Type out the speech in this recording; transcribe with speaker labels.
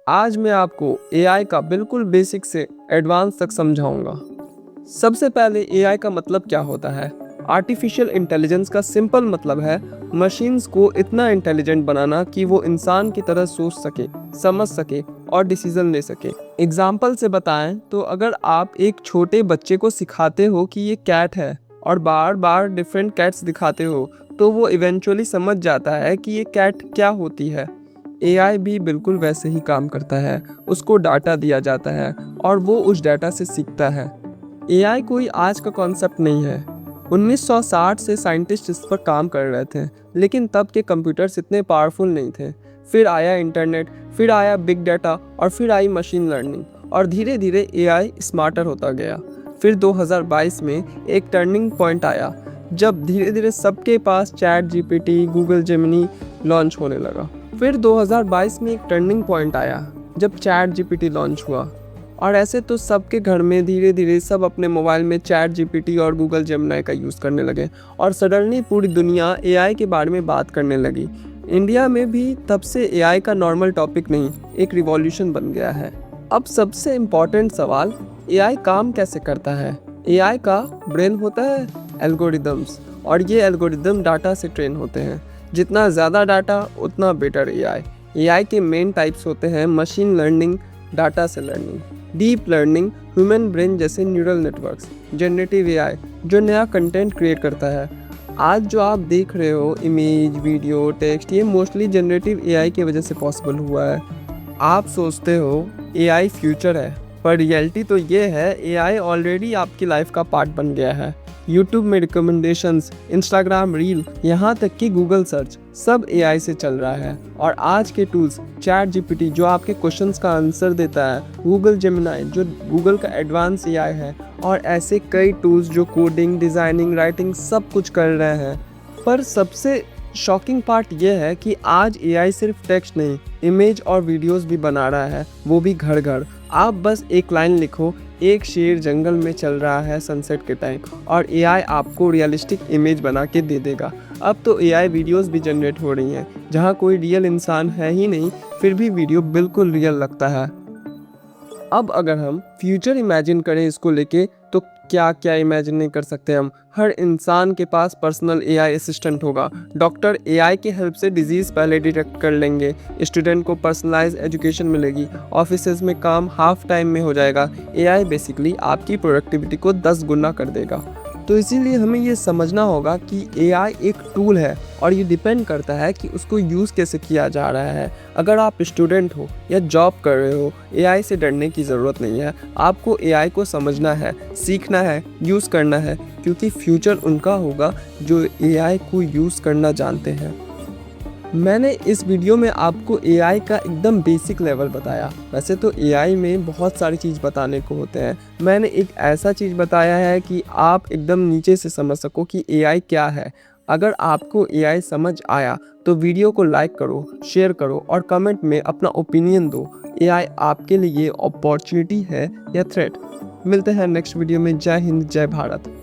Speaker 1: आज मैं आपको एआई का बिल्कुल बेसिक से एडवांस तक समझाऊंगा। सबसे पहले एआई का मतलब क्या होता है। आर्टिफिशियल इंटेलिजेंस का सिंपल मतलब है मशीन्स को इतना इंटेलिजेंट बनाना कि वो इंसान की तरह सोच सके, समझ सके और डिसीजन ले सके। एग्जाम्पल से बताएं तो अगर आप एक छोटे बच्चे को सिखाते हो कि ये कैट है और बार बार डिफरेंट कैट्स दिखाते हो तो वो इवेंचुअली समझ जाता है कि ये कैट क्या होती है। एआई भी बिल्कुल वैसे ही काम करता है। उसको डाटा दिया जाता है और वो उस डाटा से सीखता है। एआई कोई आज का कॉन्सेप्ट नहीं है। 1960 से साइंटिस्ट इस पर काम कर रहे थे, लेकिन तब के कंप्यूटर्स इतने पावरफुल नहीं थे। फिर आया इंटरनेट, फिर आया बिग डाटा और फिर आई मशीन लर्निंग और धीरे धीरे एआई स्मार्टर होता गया। फिर 2022 में एक टर्निंग पॉइंट आया जब धीरे धीरे सबके पास chat GPT, Google Gemini launch होने लगा। फिर 2022 में एक टर्निंग पॉइंट आया जब चैट जीपीटी लॉन्च हुआ और ऐसे तो सबके घर में धीरे धीरे सब अपने मोबाइल में चैट जीपीटी और गूगल जेमिनी का यूज़ करने लगे और सडनली पूरी दुनिया एआई के बारे में बात करने लगी। इंडिया में भी तब से एआई का नॉर्मल टॉपिक नहीं, एक रिवॉल्यूशन बन गया है। अब सबसे इम्पॉर्टेंट सवाल, एआई काम कैसे करता है। एआई का ब्रेन होता है एल्गोरिदम्स और ये एल्गोरिदम डाटा से ट्रेन होते हैं। जितना ज़्यादा डाटा उतना बेटर एआई। एआई के मेन टाइप्स होते हैं मशीन लर्निंग, डाटा से learning, deep learning, human brain जैसे न्यूरल नेटवर्क्स, जनरेटिव एआई जो नया कंटेंट क्रिएट करता है। आज जो आप देख रहे हो इमेज, वीडियो, टेक्स्ट, ये मोस्टली जनरेटिव एआई की वजह से पॉसिबल हुआ है। आप सोचते हो एआई फ्यूचर है, पर रियलिटी तो ये है एआई ऑलरेडी आपकी लाइफ का पार्ट बन गया है। यूट्यूब में रिकमेंडेशंस, इंस्टाग्राम रील, यहाँ तक कि गूगल सर्च सब एआई से चल रहा है। और आज के टूल्स, चैट जीपीटी जो आपके क्वेश्चंस का आंसर देता है, गूगल जेमिनी जो गूगल का एडवांस एआई है, और ऐसे कई टूल्स जो कोडिंग, डिज़ाइनिंग, राइटिंग सब कुछ कर रहे हैं। पर सबसे शॉकिंग पार्ट यह है कि आज एआई सिर्फ टेक्स्ट नहीं, इमेज और वीडियोस भी बना रहा है, वो भी घर घर। आप बस एक लाइन लिखो, एक शेर जंगल में चल रहा है सनसेट के टाइम और एआई आपको रियलिस्टिक इमेज बना के दे देगा। अब तो एआई वीडियोस भी जनरेट हो रही हैं जहां कोई रियल इंसान है ही नहीं, फिर भी वीडियो बिल्कुल रियल लगता है। अब अगर हम फ्यूचर इमेजिन करें इसको लेके तो क्या क्या इमेजिन नहीं कर सकते हम। हर इंसान के पास पर्सनल एआई असिस्टेंट होगा। डॉक्टर एआई की हेल्प से डिजीज़ पहले डिटेक्ट कर लेंगे। स्टूडेंट को पर्सनलाइज एजुकेशन मिलेगी। ऑफिसेज में काम हाफ टाइम में हो जाएगा। एआई बेसिकली आपकी प्रोडक्टिविटी को 10 गुना कर देगा। तो इसीलिए हमें ये समझना होगा कि एआई एक टूल है और ये डिपेंड करता है कि उसको यूज़ कैसे किया जा रहा है। अगर आप स्टूडेंट हो या जॉब कर रहे हो, एआई से डरने की ज़रूरत नहीं है। आपको एआई को समझना है, सीखना है, यूज़ करना है, क्योंकि फ्यूचर उनका होगा जो एआई को यूज़ करना जानते हैं। मैंने इस वीडियो में आपको एआई का एकदम बेसिक लेवल बताया। वैसे तो एआई में बहुत सारी चीज़ बताने को होते हैं। मैंने एक ऐसा चीज़ बताया है कि आप एकदम नीचे से समझ सको कि एआई क्या है। अगर आपको एआई समझ आया तो वीडियो को लाइक करो, शेयर करो और कमेंट में अपना ओपिनियन दो। एआई आपके लिए अपॉर्चुनिटी है या थ्रेट। मिलते हैं नेक्स्ट वीडियो में। जय हिंद, जय भारत।